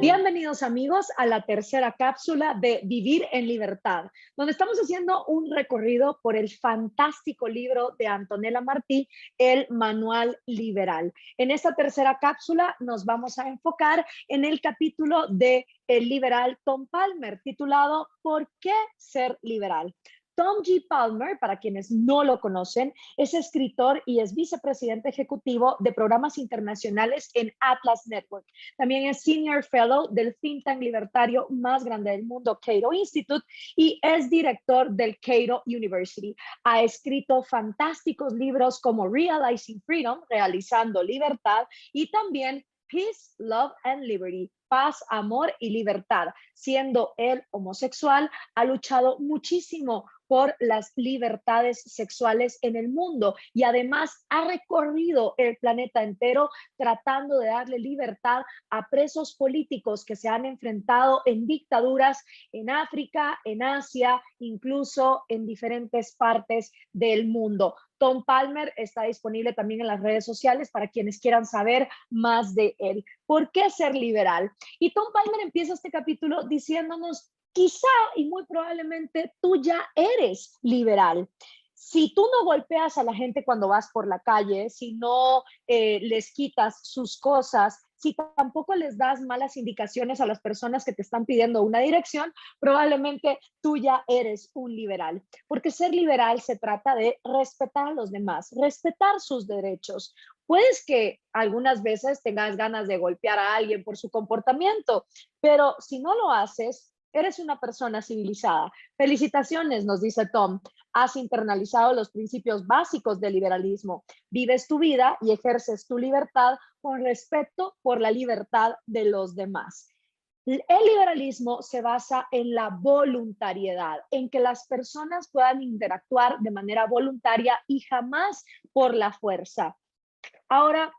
Bienvenidos amigos a la tercera cápsula de Vivir en Libertad, donde estamos haciendo un recorrido por el fantástico libro de Antonella Martí, El Manual Liberal. En esta tercera cápsula nos vamos a enfocar en el capítulo de el liberal Tom Palmer, titulado ¿Por qué ser liberal? Tom G. Palmer, para quienes no lo conocen, es escritor y es vicepresidente ejecutivo de programas internacionales en Atlas Network. También es Senior Fellow del think tank libertario más grande del mundo, Cato Institute, y es director del Cato University. Ha escrito fantásticos libros como Realizing Freedom, Realizando Libertad, y también Peace, Love and Liberty, Paz, Amor y Libertad. Siendo él homosexual, ha luchado muchísimo por las libertades sexuales en el mundo y además ha recorrido el planeta entero tratando de darle libertad a presos políticos que se han enfrentado en dictaduras en África, en Asia, incluso en diferentes partes del mundo. Tom Palmer está disponible también en las redes sociales para quienes quieran saber más de él. ¿Por qué ser liberal? Y Tom Palmer empieza este capítulo diciéndonos, quizá y muy probablemente tú ya eres liberal. Si tú no golpeas a la gente cuando vas por la calle, si no les quitas sus cosas, si tampoco les das malas indicaciones a las personas que te están pidiendo una dirección, probablemente tú ya eres un liberal. Porque ser liberal se trata de respetar a los demás, respetar sus derechos. Puedes que algunas veces tengas ganas de golpear a alguien por su comportamiento, pero si no lo haces, eres una persona civilizada. Felicitaciones, nos dice Tom. Has internalizado los principios básicos del liberalismo. Vives tu vida y ejerces tu libertad con respeto por la libertad de los demás. El liberalismo se basa en la voluntariedad, en que las personas puedan interactuar de manera voluntaria y jamás por la fuerza. Ahora,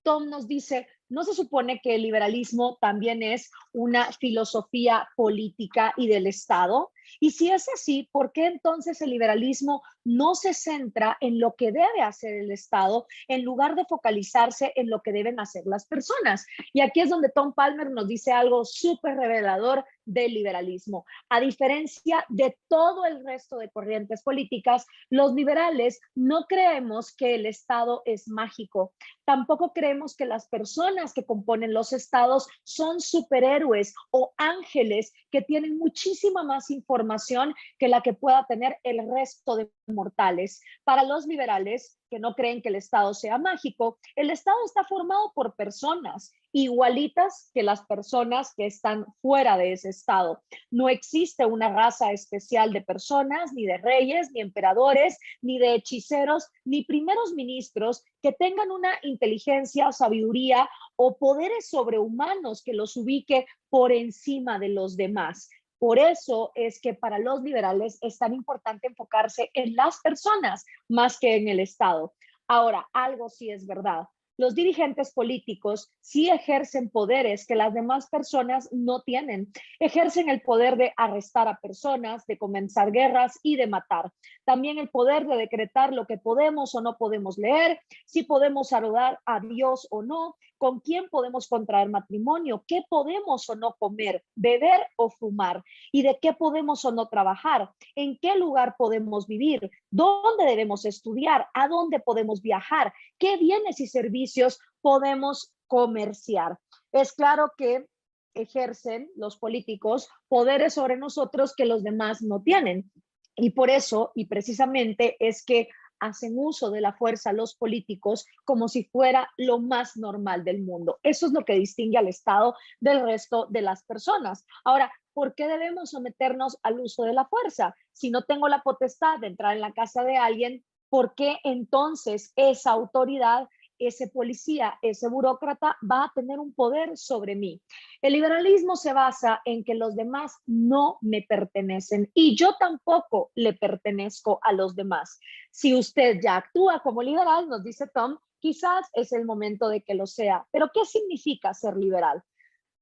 Tom nos dice, ¿no se supone que el liberalismo también es una filosofía política y del Estado? Y si es así, ¿por qué entonces el liberalismo no se centra en lo que debe hacer el Estado en lugar de focalizarse en lo que deben hacer las personas? Y aquí es donde Tom Palmer nos dice algo súper revelador del liberalismo. A diferencia de todo el resto de corrientes políticas, los liberales no creemos que el Estado es mágico. Tampoco creemos que las personas que componen los estados son superhéroes o ángeles que tienen muchísima más información que la que pueda tener el resto de mortales. Para los liberales, que no creen que el Estado sea mágico, el Estado está formado por personas igualitas que las personas que están fuera de ese Estado. No existe una raza especial de personas, ni de reyes, ni emperadores, ni de hechiceros, ni primeros ministros que tengan una inteligencia, sabiduría o poderes sobrehumanos que los ubique por encima de los demás. Por eso es que para los liberales es tan importante enfocarse en las personas más que en el Estado. Ahora, algo sí es verdad. Los dirigentes políticos sí ejercen poderes que las demás personas no tienen. Ejercen el poder de arrestar a personas, de comenzar guerras y de matar. También el poder de decretar lo que podemos o no podemos leer, si podemos saludar a Dios o no, con quién podemos contraer matrimonio, qué podemos o no comer, beber o fumar, y de qué podemos o no trabajar, en qué lugar podemos vivir, dónde debemos estudiar, a dónde podemos viajar, qué bienes y servicios podemos comerciar. Es claro que ejercen los políticos poderes sobre nosotros que los demás no tienen. Y por eso, y precisamente, es que hacen uso de la fuerza los políticos como si fuera lo más normal del mundo. Eso es lo que distingue al Estado del resto de las personas. Ahora, ¿por qué debemos someternos al uso de la fuerza? Si no tengo la potestad de entrar en la casa de alguien, ¿por qué entonces esa autoridad, ese policía, ese burócrata va a tener un poder sobre mí? El liberalismo se basa en que los demás no me pertenecen y yo tampoco le pertenezco a los demás. Si usted ya actúa como liberal, nos dice Tom, quizás es el momento de que lo sea. Pero ¿qué significa ser liberal?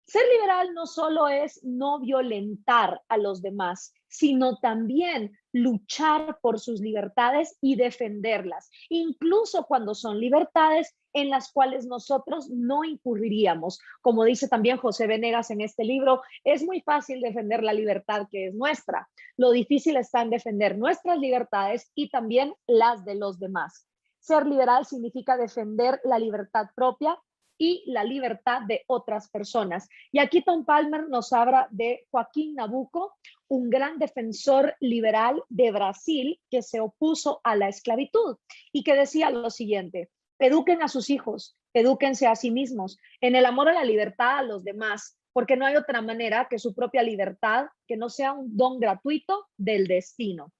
Ser liberal no solo es no violentar a los demás, sino también luchar por sus libertades y defenderlas, incluso cuando son libertades en las cuales nosotros no incurriríamos. Como dice también José Venegas en este libro, es muy fácil defender la libertad que es nuestra. Lo difícil está en defender nuestras libertades y también las de los demás. Ser liberal significa defender la libertad propia y la libertad de otras personas. Y aquí Tom Palmer nos habla de Joaquín Nabuco, un gran defensor liberal de Brasil que se opuso a la esclavitud y que decía lo siguiente: eduquen a sus hijos, edúquense a sí mismos, en el amor a la libertad a los demás, porque no hay otra manera que su propia libertad, que no sea un don gratuito del destino.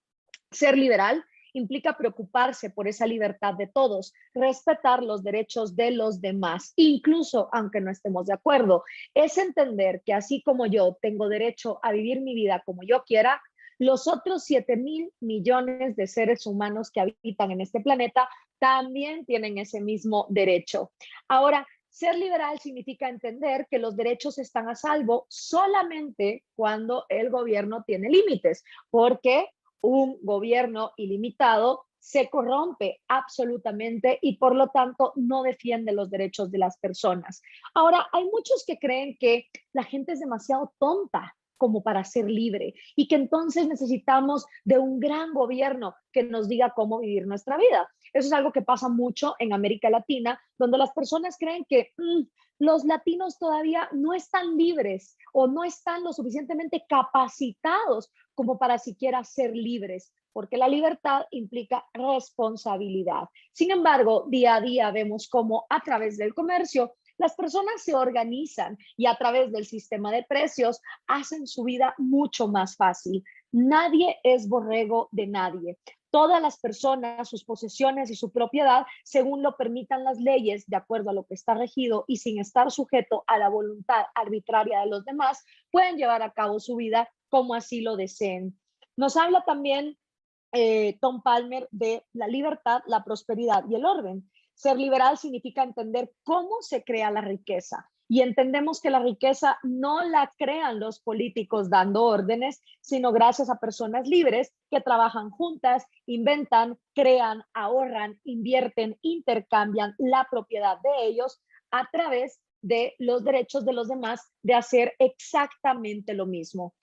Ser liberal implica preocuparse por esa libertad de todos, respetar los derechos de los demás, incluso aunque no estemos de acuerdo. Es entender que así como yo tengo derecho a vivir mi vida como yo quiera, los otros 7.000 millones de seres humanos que habitan en este planeta también tienen ese mismo derecho. Ahora, ser liberal significa entender que los derechos están a salvo solamente cuando el gobierno tiene límites, porque un gobierno ilimitado se corrompe absolutamente y por lo tanto no defiende los derechos de las personas. Ahora, hay muchos que creen que la gente es demasiado tonta como para ser libre y que entonces necesitamos de un gran gobierno que nos diga cómo vivir nuestra vida. Eso es algo que pasa mucho en América Latina, donde las personas creen que los latinos todavía no están libres o no están lo suficientemente capacitados como para siquiera ser libres, porque la libertad implica responsabilidad. Sin embargo, día a día vemos cómo a través del comercio las personas se organizan y a través del sistema de precios hacen su vida mucho más fácil. Nadie es borrego de nadie. Todas las personas, sus posesiones y su propiedad, según lo permitan las leyes, de acuerdo a lo que está regido y sin estar sujeto a la voluntad arbitraria de los demás, pueden llevar a cabo su vida como así lo deseen. Nos habla también Tom Palmer de la libertad, la prosperidad y el orden. Ser liberal significa entender cómo se crea la riqueza. Y entendemos que la riqueza no la crean los políticos dando órdenes, sino gracias a personas libres que trabajan juntas, inventan, crean, ahorran, invierten, intercambian la propiedad de ellos a través de los derechos de los demás de hacer exactamente lo mismo.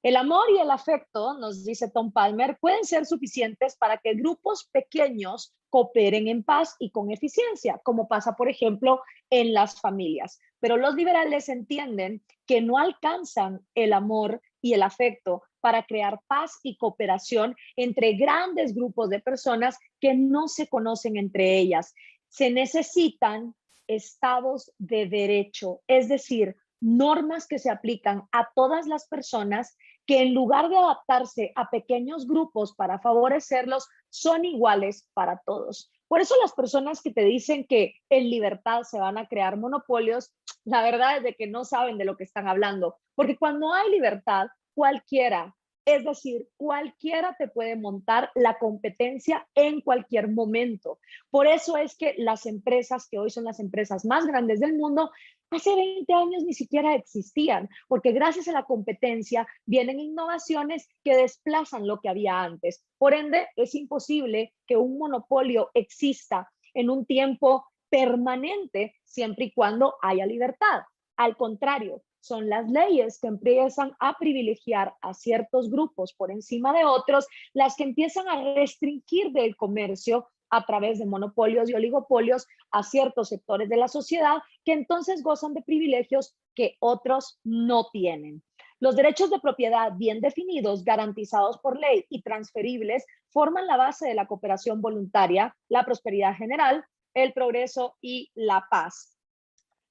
El amor y el afecto, nos dice Tom Palmer, pueden ser suficientes para que grupos pequeños cooperen en paz y con eficiencia, como pasa, por ejemplo, en las familias. Pero los liberales entienden que no alcanzan el amor y el afecto para crear paz y cooperación entre grandes grupos de personas que no se conocen entre ellas. Se necesitan estados de derecho, es decir, normas que se aplican a todas las personas que en lugar de adaptarse a pequeños grupos para favorecerlos, son iguales para todos. Por eso las personas que te dicen que en libertad se van a crear monopolios, la verdad es de que no saben de lo que están hablando, porque cuando hay libertad, cualquiera, es decir, cualquiera te puede montar la competencia en cualquier momento. Por eso es que las empresas que hoy son las empresas más grandes del mundo, hace 20 años ni siquiera existían, porque gracias a la competencia vienen innovaciones que desplazan lo que había antes. Por ende, es imposible que un monopolio exista en un tiempo permanente siempre y cuando haya libertad. Al contrario, son las leyes que empiezan a privilegiar a ciertos grupos por encima de otros, las que empiezan a restringir del comercio a través de monopolios y oligopolios a ciertos sectores de la sociedad que entonces gozan de privilegios que otros no tienen. Los derechos de propiedad bien definidos, garantizados por ley y transferibles forman la base de la cooperación voluntaria, la prosperidad general, el progreso y la paz.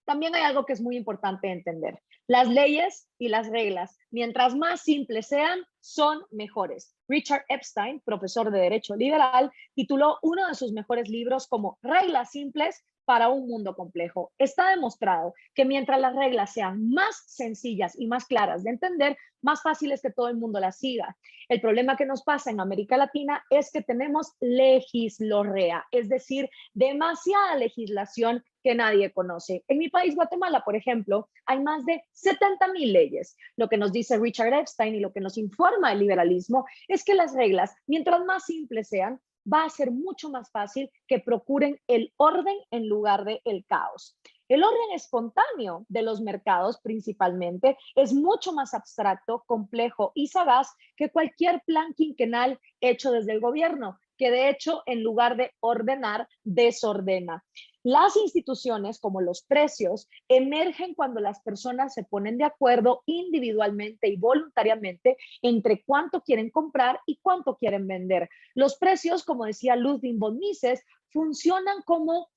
También hay algo que es muy importante entender. Las leyes y las reglas, mientras más simples sean, son mejores. Richard Epstein, profesor de Derecho Liberal, tituló uno de sus mejores libros como Reglas simples para un mundo complejo. Está demostrado que mientras las reglas sean más sencillas y más claras de entender, más fácil es que todo el mundo las siga. El problema que nos pasa en América Latina es que tenemos legislorrea, es decir, demasiada legislación que nadie conoce. En mi país, Guatemala, por ejemplo, hay más de 70,000 leyes. Lo que nos dice Richard Epstein y lo que nos informa el liberalismo es que las reglas, mientras más simples sean, va a ser mucho más fácil que procuren el orden en lugar de el caos. El orden espontáneo de los mercados principalmente es mucho más abstracto, complejo y sagaz que cualquier plan quinquenal hecho desde el gobierno, que de hecho en lugar de ordenar, desordena. Las instituciones como los precios emergen cuando las personas se ponen de acuerdo individualmente y voluntariamente entre cuánto quieren comprar y cuánto quieren vender. Los precios, como decía Ludwig von Mises, funcionan como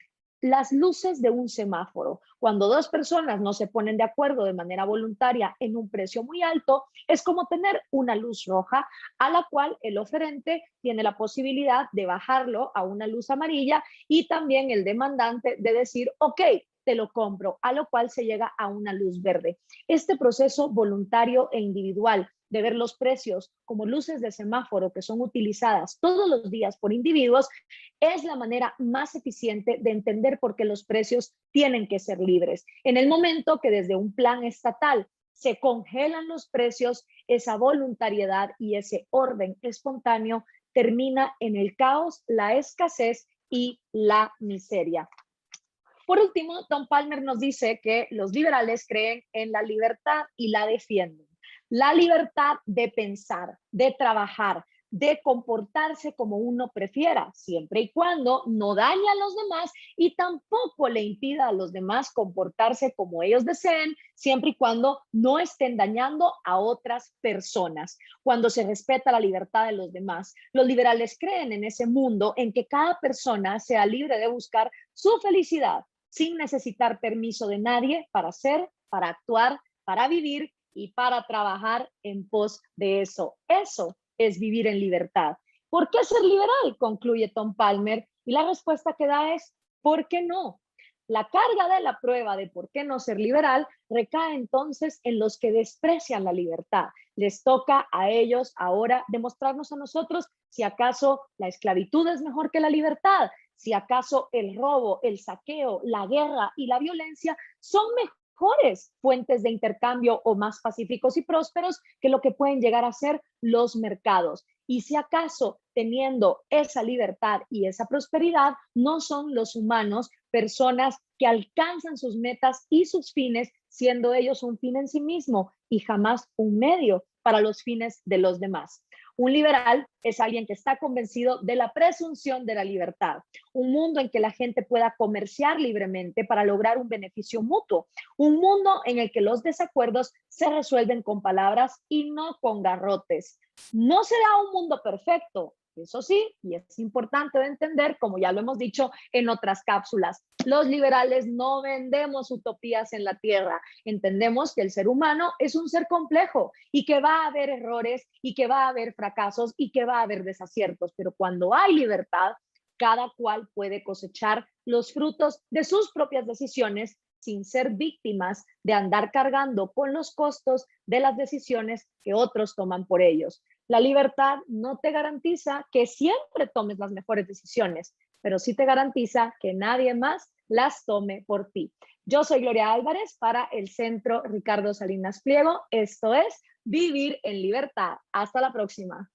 las luces de un semáforo. Cuando dos personas no se ponen de acuerdo de manera voluntaria en un precio muy alto, es como tener una luz roja a la cual el oferente tiene la posibilidad de bajarlo a una luz amarilla y también el demandante de decir, ok, te lo compro, a lo cual se llega a una luz verde. Este proceso voluntario e individual de ver los precios como luces de semáforo que son utilizadas todos los días por individuos es la manera más eficiente de entender por qué los precios tienen que ser libres. En el momento que desde un plan estatal se congelan los precios, esa voluntariedad y ese orden espontáneo termina en el caos, la escasez y la miseria. Por último, Tom Palmer nos dice que los liberales creen en la libertad y la defienden. La libertad de pensar, de trabajar, de comportarse como uno prefiera, siempre y cuando no dañe a los demás y tampoco le impida a los demás comportarse como ellos deseen, siempre y cuando no estén dañando a otras personas. Cuando se respeta la libertad de los demás, los liberales creen en ese mundo en que cada persona sea libre de buscar su felicidad sin necesitar permiso de nadie para ser, para actuar, para vivir y para trabajar en pos de eso. Eso es vivir en libertad. ¿Por qué ser liberal? Concluye Tom Palmer. Y la respuesta que da es, ¿por qué no? La carga de la prueba de por qué no ser liberal recae entonces en los que desprecian la libertad. Les toca a ellos ahora demostrarnos a nosotros si acaso la esclavitud es mejor que la libertad, si acaso el robo, el saqueo, la guerra y la violencia son mejores fuentes de intercambio o más pacíficos y prósperos que lo que pueden llegar a ser los mercados. Y si acaso teniendo esa libertad y esa prosperidad, no son los humanos personas que alcanzan sus metas y sus fines, siendo ellos un fin en sí mismo y jamás un medio para los fines de los demás. Un liberal es alguien que está convencido de la presunción de la libertad, un mundo en que la gente pueda comerciar libremente para lograr un beneficio mutuo, un mundo en el que los desacuerdos se resuelven con palabras y no con garrotes. No será un mundo perfecto, eso sí, y es importante de entender, como ya lo hemos dicho en otras cápsulas, los liberales no vendemos utopías en la tierra. Entendemos que el ser humano es un ser complejo y que va a haber errores y que va a haber fracasos y que va a haber desaciertos, pero cuando hay libertad, cada cual puede cosechar los frutos de sus propias decisiones sin ser víctimas de andar cargando con los costos de las decisiones que otros toman por ellos. La libertad no te garantiza que siempre tomes las mejores decisiones, pero sí te garantiza que nadie más las tome por ti. Yo soy Gloria Álvarez para el Centro Ricardo Salinas Pliego. Esto es Vivir en Libertad. Hasta la próxima.